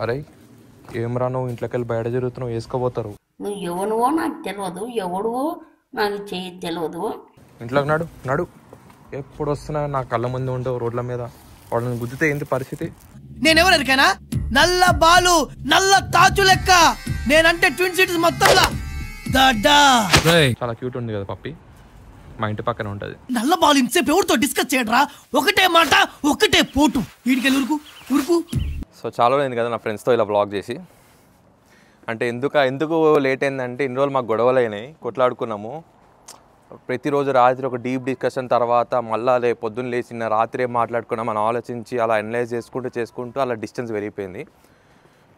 అరే ఏం రా నువ్వు ఇంట్లోకి వెళ్ళి బయట జరుగుతున్నావు వేసుకోపోతారు. నువ్వు ఎవనువో నాకు తెలియదు, ఎవడువో నాకు తెలియదు. ఇంట్లోకి నడు నడు. ఎప్పుడు వస్తున్నా నా కళ్ళ ముందు ఉండవు రోడ్ల మీద. వాళ్ళని గుద్దితే ఏంటి పరిస్థితి? నేనెవరికైనా నల్ల బాలు నల్ల తాచు లెక్క నేనంటే ట్విన్ సిటీస్ మొత్తంలా చాలా క్యూట్ ఉంది కదా పప్పి. మా ఇంటి పక్కన ఉంటది. నల్ల బాలు ఇంతసేపు ఎవరితో డిస్కస్ చేయడరా? ఒకటే మాట ఒకటే పోటు. వీడికెళ్ళి ఉరుకు ఉరుకు. సో చాలా రోజులైంది కదా నా ఫ్రెండ్స్తో ఇలా వ్లాగ్ చేసి. అంటే ఎందుకు లేట్ అయిందంటే ఇన్ని రోజులు మాకు గొడవలు అయినాయి, కొట్లాడుకున్నాము. ప్రతిరోజు రాత్రి ఒక డీప్ డిస్కషన్ తర్వాత మళ్ళీ పొద్దున్న లేచిన రాత్రి మాట్లాడుకున్నాం. మనం ఆలోచించి అలా అనలైజ్ చేసుకుంటూ అలా డిస్టెన్స్ పెరిగిపోయింది.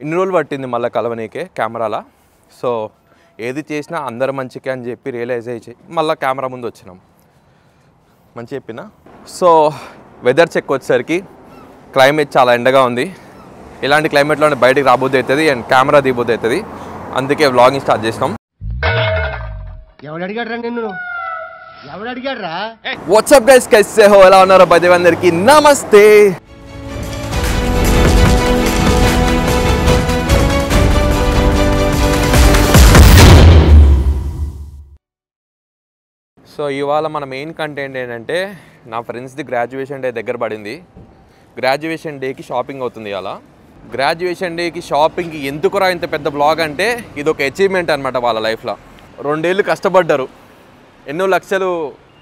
ఇన్ని రోజులు పట్టింది మళ్ళీ కలవనీకే కెమెరాలా. సో ఏది చేసినా అందరు మంచికే అని చెప్పి రియలైజ్ అయ్యి మళ్ళీ కెమెరా ముందు వచ్చినాం. మంచి చెప్పినా. సో వెదర్ చెక్ వచ్చేసరికి క్లైమేట్ చాలా ఎండగా ఉంది. ఇలాంటి క్లైమేట్లోనే బయటికి రాబోద్ది అవుతుంది అండ్ కెమెరా దిగబోద్ది అవుతుంది. అందుకే వ్లాగింగ్ స్టార్ట్ చేసినాం. వాట్సాప్ గైస్, కైసే హో, ఎలా ఉన్నారో ప్రతి అందరికీ నమస్తే. సో ఇవాళ మన మెయిన్ కంటెంట్ ఏంటంటే నా ఫ్రెండ్స్ది గ్రాడ్యుయేషన్ డే దగ్గర పడింది. గ్రాడ్యుయేషన్ డేకి షాపింగ్ అవుతుంది. ఇవాళ గ్రాడ్యుయేషన్ డేకి షాపింగ్కి ఎందుకురా ఇంత పెద్ద బ్లాగ్ అంటే ఇది ఒక అచీవ్మెంట్ అనమాట. వాళ్ళ లైఫ్లో 2 ఏళ్ళు కష్టపడ్డారు, ఎన్నో లక్షలు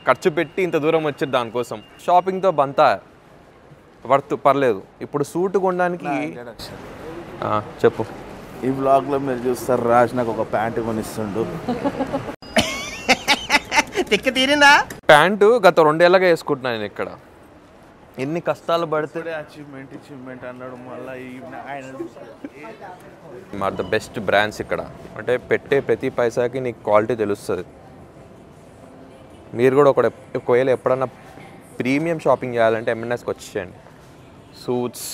ఖర్చు పెట్టి ఇంత దూరం వచ్చారు దానికోసం. షాపింగ్తో బంతా వర్త్ పర్లేదు. ఇప్పుడు సూట్ కొనడానికి చెప్పు. ఈ బ్లాగ్లో మీరు చూస్తారు, రాజ్ నాకు ఒక ప్యాంటు కొనిస్తుండు. ప్యాంటు గత 2 ఏళ్ళగా వేసుకుంటున్నాను నేను. ఇక్కడ ఎన్ని కష్టాలు పడితే అచీవ్మెంట్ అన్నాడు. మళ్ళీ ద బెస్ట్ బ్రాండ్స్ ఇక్కడ. అంటే పెట్టే ప్రతి పైసాకి నీకు క్వాలిటీ తెలుస్తుంది. మీరు కూడా ఒకవేళ ఎప్పుడన్నా ప్రీమియం షాపింగ్ చేయాలంటే M&Sకి వచ్చేయండి. సూట్స్,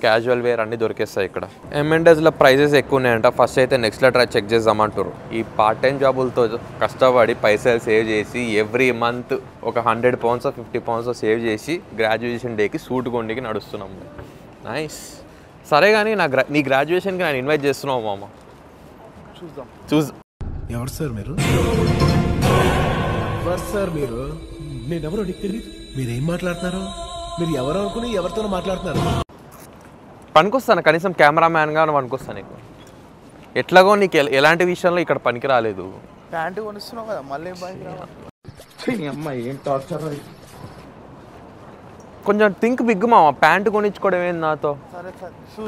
క్యాజువల్ వేర్ అన్నీ దొరికేస్తాయి ఇక్కడ. M&Sలో ప్రైజెస్ ఎక్కువ ఉన్నాయంట. ఫస్ట్ అయితే నెక్స్ట్లో ట్రై చెక్ చేద్దామంటారు. ఈ పార్ట్ టైం జాబులతో కష్టపడి పైసలు సేవ్ చేసి ఎవ్రీ మంత్ ఒక 100 pounds 50 pounds సేవ్ చేసి గ్రాడ్యుయేషన్ డేకి సూట్ కొండికి నడుస్తున్నాము. నైస్. సరే కానీ నీ గ్రాడ్యుయేషన్కి నేను ఇన్వైట్ చేస్తున్నావు మామ. చూద్దాం. ఎవరు సార్ మీరు? సార్ మీరు నేనెవరో నీకు తెలియదు. మీరేం మాట్లాడుతున్నారు? మీరు ఎవరు అనుకుని ఎవరితో మాట్లాడుతున్నారు? పనికొస్తాను, కనీసం కెమెరామ్యాన్గా పనికొస్తాను నీకు. ఎట్లాగో నీకు ఎలాంటి విషయంలో ఇక్కడ పనికి రాలేదు. ప్యాంటు కొనిస్తున్నావు కదా, మళ్ళీ ఏం టార్చర్. కొంచెం థింక్ బిగ్ మామ. ప్యాంటు కొనిచ్చుకోవడం ఏంది నాతో?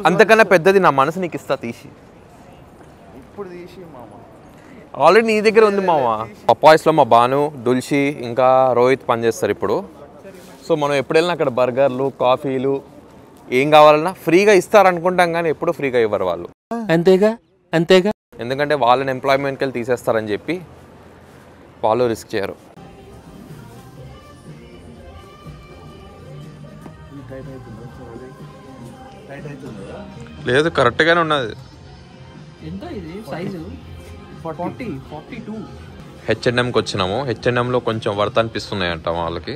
అంతకన్నా పెద్దది నా మనసు నీకు ఇస్తా తీసి. ఇప్పుడు తీసి మామ ఆల్రెడీ నీ దగ్గర ఉంది మామ. పప్పాయిస్లో మా బాను, దుల్షి ఇంకా రోహిత్ పనిచేస్తారు ఇప్పుడు. సో మనం ఎప్పుడు వెళ్ళినా అక్కడ బర్గర్లు, కాఫీలు ఏం కావాలన్నా ఫ్రీగా ఇస్తారనుకుంటాం కానీ ఎప్పుడు ఫ్రీగా ఇవ్వరు వాళ్ళు. అంతేగా. ఎందుకంటే వాళ్ళని ఎంప్లాయ్మెంట్కి వెళ్ళి తీసేస్తారని చెప్పి వాళ్ళు రిస్క్ చేయరు. లేదు, కరెక్ట్గానే ఉన్నది. H&Mకి వచ్చినాము. H&Mలో కొంచెం వర్త్ అనిపిస్తున్నాయంట వాళ్ళకి.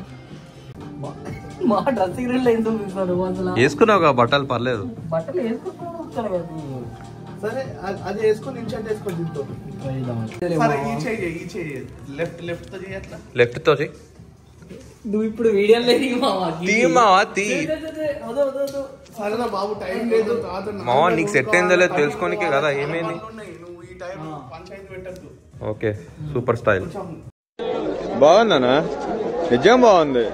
వేసుకున్నావు బట్టలు, పర్లేదు. లెఫ్ట్ తో నువ్వు ఇప్పుడు వీడియో మావా నీకు సెట్ అయిందో లేదు తెలుసుకోనికే కదా. ఏమైంది? Okay, super style. బాగుందనా? నిజం బాగుంది.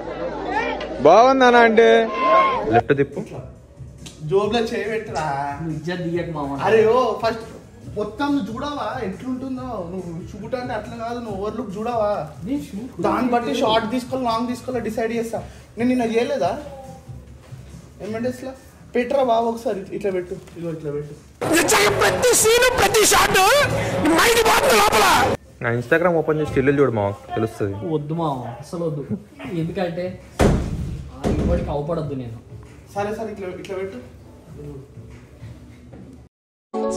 బాగుందనా అంటే లెఫ్ట్ తిప్పు. జోబ్లో చేయబెట్టరా. అరే ఓ ఫస్ట్ మొత్తం చూడవా ఎట్లుంటుందో. నువ్వు షూట్ అంటే అట్లా కాదు, నువ్వు ఓవర్లుక్ చూడవా. దాన్ని బట్టి షార్ట్ తీసుకోవాలి, లాంగ్ తీసుకోవాలి డిసైడ్ చేస్తా. నేను నిన్న చేయలేదా M&Sలో? పెట్టరా బాబు ఒకసారి. ఇట్లా పెట్టు, ఇగో ఇట్లా పెట్టు. నా ఇన్స్టాగ్రామ్ ఓపెన్ చేసి స్టిల్ చూడు మా, తెలుస్తుంది. వద్దు మా, అసలు వద్దు. ఎందుకంటే ఇప్పటికి అవపడద్దు నేను. సరే సరే ఇట్లా ఇట్లా పెట్టు.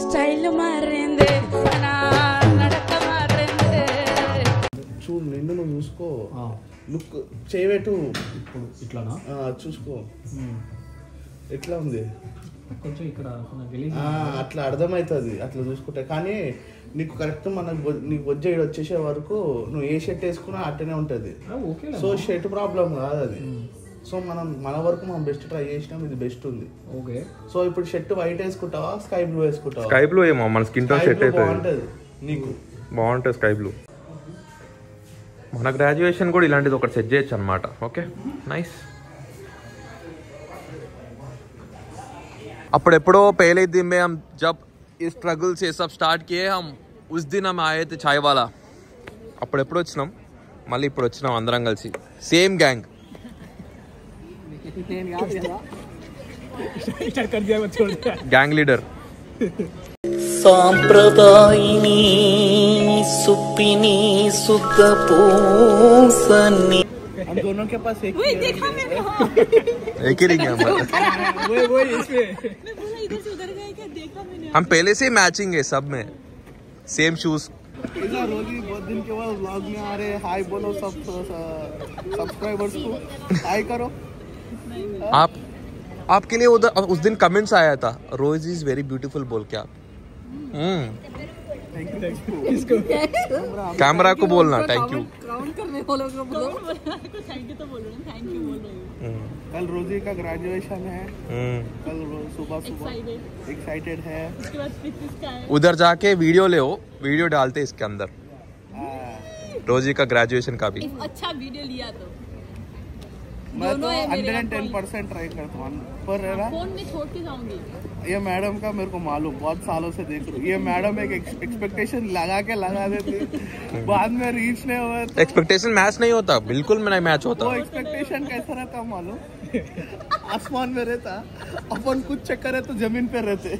స్టైల్ మారింది, నడక మారింది. చూడు నిన్ను నువ్వు చూసుకో. లుక్ చేయబెట్టు. ఇప్పుడు ఇట్లానా? చూసుకో. ఎట్లా ఉంది కొంచెం ఇక్కడ అట్లా అర్థమవుతుంది అట్లా చూసుకుంటే. కానీ నీకు కరెక్ట్ మనకు నీకు వచ్చే వచ్చేసే వరకు నువ్వు ఏ షర్ట్ వేసుకున్నా అట్టనే ఉంటుంది. సో షర్ట్ ప్రాబ్లం కాదు అది. సో మన వరకు మనం బెస్ట్ ట్రై చేసినాం, ఇది బెస్ట్ ఉంది. ఓకే. సో ఇప్పుడు షర్ట్ వైట్ వేసుకుంటావా స్కై బ్లూ వేసుకుంటావా? స్కై బ్లూ ఏమో మన స్కిన్ టోన్ సెట్ అవుతుంది, బాగుంటుంది నీకు, బాగుంటుంది స్కై బ్లూ. మన గ్రాడ్యుయేషన్ కూడా ఇలాంటిది ఒకటి సెట్ చేయొచ్చు అనమాట. Okay nice. అప్పుడెప్పుడో पहले दिन में हम जब इस स्ट्रगल से सब स्टार्ट किए हम उस दिन हम आए थे चाय वाला. అప్పుడెప్పుడు వచ్చినాం, మళ్ళీ ఇప్పుడు వచ్చినాం అందరం కలిసి సేమ్ గ్యాంగ్. గ్యాంగ్ లీడర్ సాంప్రదాయిని సుప్పిని సుద్ధ పూసని. हम दोनों के पास एक ही रिंग है हमारा. हम पहले से मैचिंग है सब में, सेम शूज. रोजी बहुत दिन के बाद व्लॉग में आ रहे. हाय बोलो सब सब्सक्राइबर्स को, हाय करो. आपके लिए उधर उस दिन कमेंट्स आया था रोज इज वेरी ब्यूटीफुल बोल के आप. कैमरा को बोलना थैंक यू. कल रोजी का ग्रेजुएशन है, कल सुबह एक्साइटेड है. उधर जाके वीडियो ले, वीडियो डालते इसके अंदर रोजी का ग्रेजुएशन का भी. अच्छा वीडियो लिया तो मैं तो 110% ट्राई करता हूँ पर है ना, फोन में छोड़ के जाऊंगी. ये मैडम का मेरे को मालूम, बहुत सालों से देख रहा हूँ. ये मैडम एक एक्सपेक्टेशन लगा देती, बाद में रीच नहीं हुआ. एक्सपेक्टेशन मैच नहीं होता, बिल्कुल नहीं मैच होता. वो एक्सपेक्टेशन कैसा रहता मालूम? आसमान में रहता, अपन कुछ चक्कर है तो जमीन पे रहते.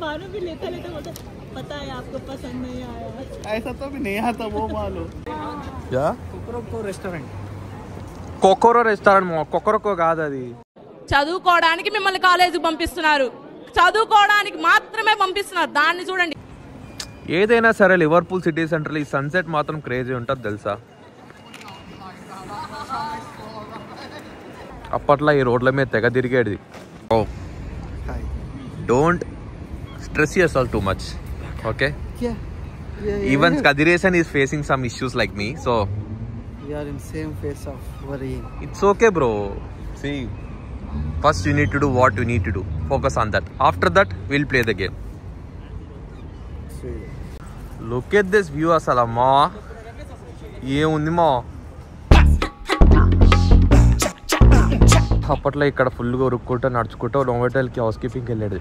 मानो भी लेता बोलता पता है आपको पसंद नहीं आया. ऐसा तो भी नहीं आता वो मालूम. क्या కొకరొకో రెస్టారెంట్, కొకరో రెస్టారెంట్, కొకరొకో కాదు అది. చదువుకోవడానికి మిమ్మల్ని కాలేజీకి పంపిస్తున్నారు, చదువుకోవడానికి మాత్రమే పంపిస్తున్నారు. దాన్ని చూడండి. ఏదైనా సరే లివర్పూల్ సిటీ సెంటర్ ఈ సన్సెట్ మాత్రం క్రేజీ ఉంటుంది తెలుసా. అప్పట్లో ఈ రోడ్ల మీద తెగ తిరిగేది. Oh don't stress yourself too much. Okay, even Kathiresan is facing some issues like me, so We are in same phase of worrying. it's okay bro. See, first you need to do what you need to do, focus on that. After that we'll play the game. Look at this view asala ma, ye undi ma. అప్పట్లో ఇక్కడ ఫుల్గా ఉరుక్కుంటూ నడుచుకుంటూ నోవెటల్కి హౌస్ కీపింగ్కి వెళ్ళేది.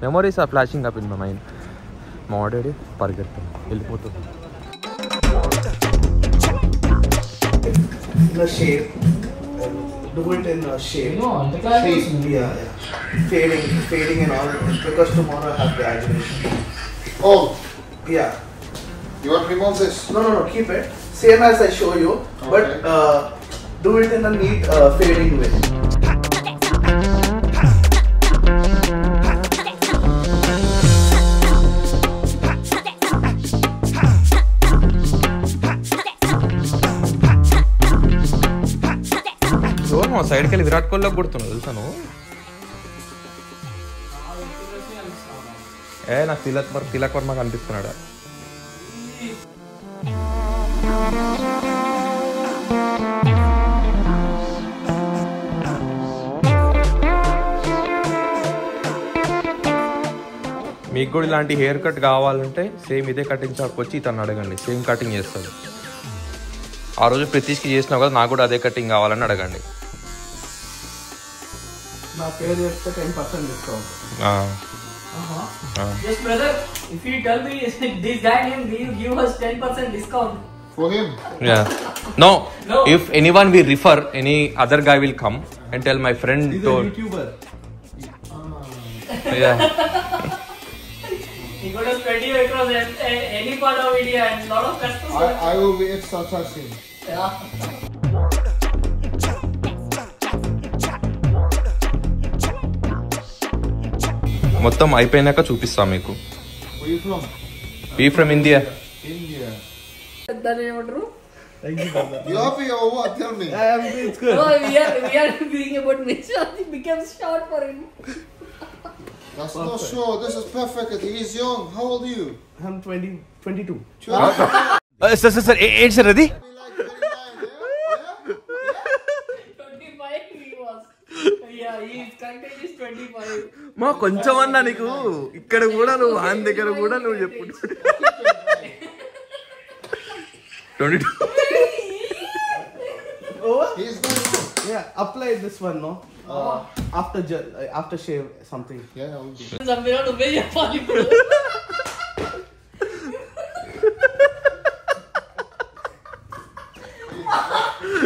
Memories are flashing up in my mind. మా daddy పరిగెత్తాను వెళ్ళిపోతుంది. The shape, do it in the shape. Yeah. Fading and all, because tomorrow I have graduation. Oh, yeah. You want to remove this? No, keep it same as I show you, okay. But do it in a neat fading way. మా సైడ్కి వెళ్ళి విరాట్ కోహ్లీలో కొడుతున్నావు తెలుసాను. నాకు తిలక్ వర్మ కనిపిస్తున్నాడు. మీకు కూడా ఇలాంటి hair cut కావాలంటే సేమ్ ఇదే కటింగ్ షాప్కి వచ్చి ఇతను అడగండి, సేమ్ కటింగ్ చేస్తాడు. ఆ రోజు ప్రతీష్కి చేసినావు కదా, నాకు కూడా అదే కటింగ్ కావాలని అడగండి. నా పేరు చెప్తే 10% discount. Yes brother, if you tell me this guy name, will give us 10% discount For him? Yeah. No. If anyone will refer, any other guy will come and tell my friend. He's a YouTuber. Yeah. He got to spread you across any part of India and lot of customers. I will be at Sacha. Yeah. మొత్తం అయిపోయినాక చూపిస్తా మీకు. Where you from? We from India. India. దాన్ని ఏమంటారు? You happy or what? Tell me. It's good. Oh, we are doing about Misha. It becomes short for him. That's not sure. This is perfect. He's young. How old are you? I'm 22. Sir ఏంటి sir అది? 25 he was. Yeah, his content is 25. మా కొంచెం అన్నా నీకు ఇక్కడ కూడా నువ్వు ఆయన దగ్గర కూడా నువ్వు చెప్పు 22. He's going to. Yeah, apply this one, no? After shave something. Yeah, I will do. Zambiran ubey chepali ఇప్పుడు.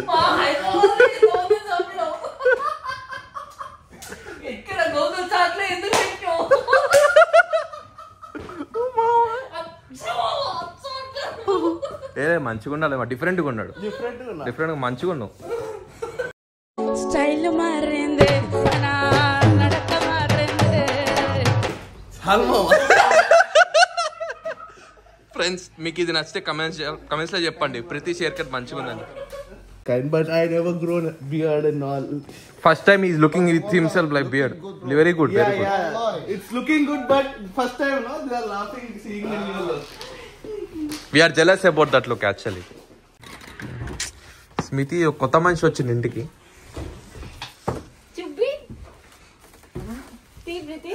మా హైదరాబాద్ గోగుల్ చాట్లో. ఇక్కడ గోగుల్ చాట్లో ఎందుకు పెట్టావు? ఏ మంచిగా ఉండాలి, డిఫరెంట్గా ఉన్నాడు, డిఫరెంట్గా మంచిగా ఉన్నావు. స్టైల్ మారింది, నా నడక మారింది. ఫ్రెండ్స్ మీకు ఇది నచ్చితే కమెంట్స్లో చెప్పండి. ప్రతి షేర్ కట్ మంచిగా ఉందండి. But I never grown a beard and all. First time he's looking with himself like beard. Very good, very good. Yeah. It's looking good, but first time, no, they are laughing seeing the new look. We are jealous about that look actually. స్మితి కొత్త మనిషి వచ్చింది ఇంటికి. చుబ్బి తీవ్రతి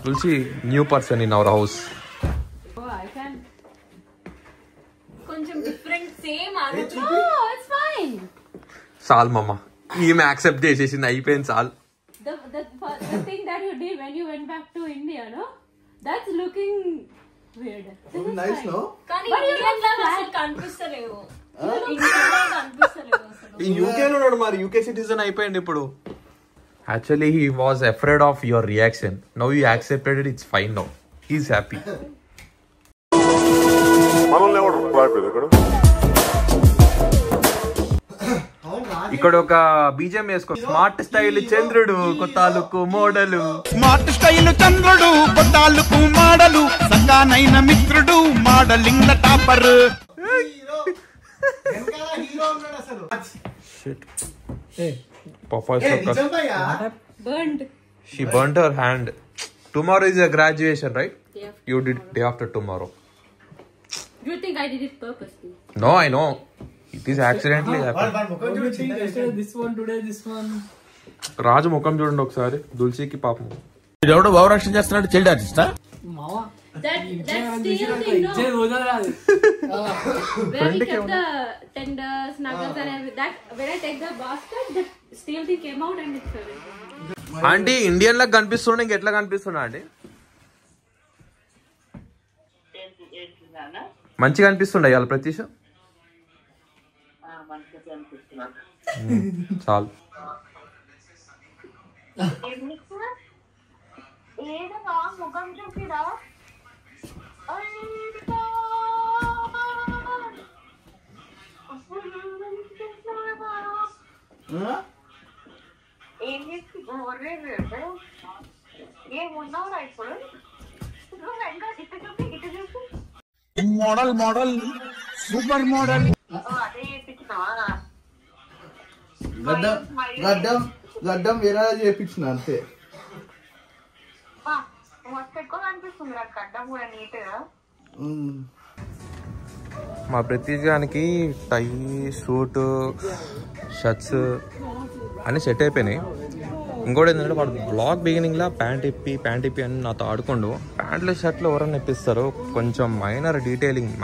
Tulasi new person in our house. కొంచెం different same it's fine. చాలు మమ్మ, ఈమె యాక్సెప్ట్ చేసేసింది, అయిపోయింది చాలు. The thing that you did when you went back to India, no? That's looking weird. Nice, no? But you don't look like కనిపిస్తలేవు. UK లో ఉన్నాడు, మరి యూకే సిటిజన్ అయిపోయింది ఇప్పుడు. Actually he was afraid of your reaction. Now you accepted it, it's fine now. He's happy. ఇక్కడ ఒక బీజం వేసుకో. స్మార్ట్ స్టైల్ చంద్రుడు, కొత్తాలుకు మోడలు. స్మార్ట్ స్టైల్ చంద్రుడు, కొత్తాలుకు మోడలు, సంగానైన మిత్రుడు, modelling topper. She burnt her hand. Tomorrow is a graduation, right? Yeah. You did day after tomorrow. You think I did it purposely? No, I know. It is accidentally happened. This one today, this one. రాజు ముఖం చూడండి ఒకసారి. తులసికి పాపం. ఎవడో భావరక్షణ చేస్తున్నాడు, child ఆర్టిస్టా? మావా. That steel thing, no? ఇచ్చే రోజా రాదు. Where we kept the tenders, nuggets and everything. That when I take the basket, the steel thing came out and it fell. Aunty Indian లా కనిపిస్తుండే, ఇంక ఎట్లా కనిపిస్తున్నా అండి? మంచిగా అనిపిస్తుండే ఇవాళ ప్రతీష్. చాలు. Model model super model. గడ్డం వేరే చేయించిన అంతే. మా ప్రతీష్ గానికి టై, సూట్, షర్ట్స్ అన్నీ సెట్ అయిపోయినాయి. ఇంకోటి ఏంటంటే వాడు బ్లాగ్ బిగినింగ్లో ప్యాంట్ ఇప్పి అని నాతో ఆడుకోండు. ప్యాంట్లు షర్ట్లు ఎవరన్నా ఇప్పిస్తారు, కొంచెం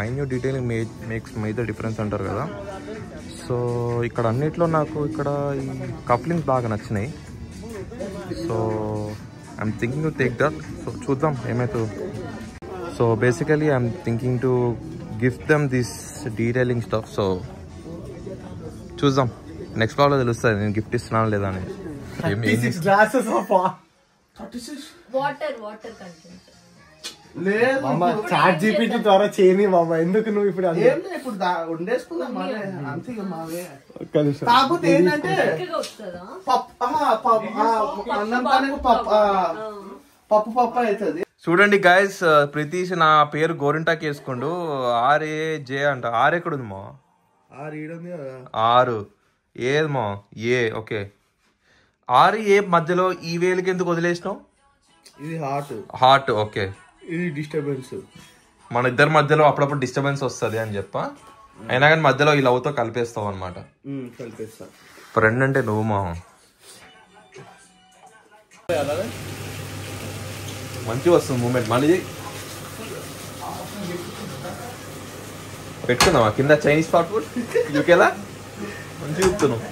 minute detailing makes major difference అంటారు కదా. సో ఇక్కడ అన్నిట్లో నాకు ఇక్కడ ఈ కప్లింగ్స్ బాగా నచ్చినాయి. So I'm thinking to take that. So చూద్దాం ఏమవుతుందో. So basically I'm thinking to gift them this detailing stuff. So చూద్దాం, నెక్స్ట్ బ్లాగ్లో తెలుస్తుంది నేను గిఫ్ట్ ఇస్తున్నాను లేదా అనేది. glasses of water Water content. లేదు చాట్ జీపీటీ ద్వారా చేయని మామ, ఎందుకు నువ్వు ఇప్పుడు ఏం లేదు, ఇప్పుడు వండేసుకుందాం మళ్ళీ అంతే ఇక మావే. కాకపోతే ఏంటంటే అన్నంతానికి పప్పు అవుతుంది. చూడండి గైస్, ప్రీతీష్ నా పేరు గోరింటాకి వేసుకుండు. RAJ అంట. ఆరు ఎక్కడుంది మా? 6 ఏది మా? ఏ ఓకే. 6 ఏ మధ్యలో ఈ వేలికి ఎందుకు వదిలేసినావు? ఇది హార్ట్ ఓకే. ఇది డిస్టర్బెన్స్. మన ఇద్దరి మధ్యలో అప్పుడప్పుడు డిస్టర్బెన్స్ వస్తుంది అని చెప్ప, అయినా కానీ మధ్యలో ఈ లవ్తో కలిపేస్తావు అనమాట. కలిపేస్తా. ఫ్రెండ్ అంటే నువ్వు మా. మంచిగా వస్తుంది మూమెంట్. మళ్ళీ పెట్టుకుందామా కింద చైనీస్ ఫాస్ట్ ఫుడ్ యూకేలా? మంచిగా చెప్తున్నావు.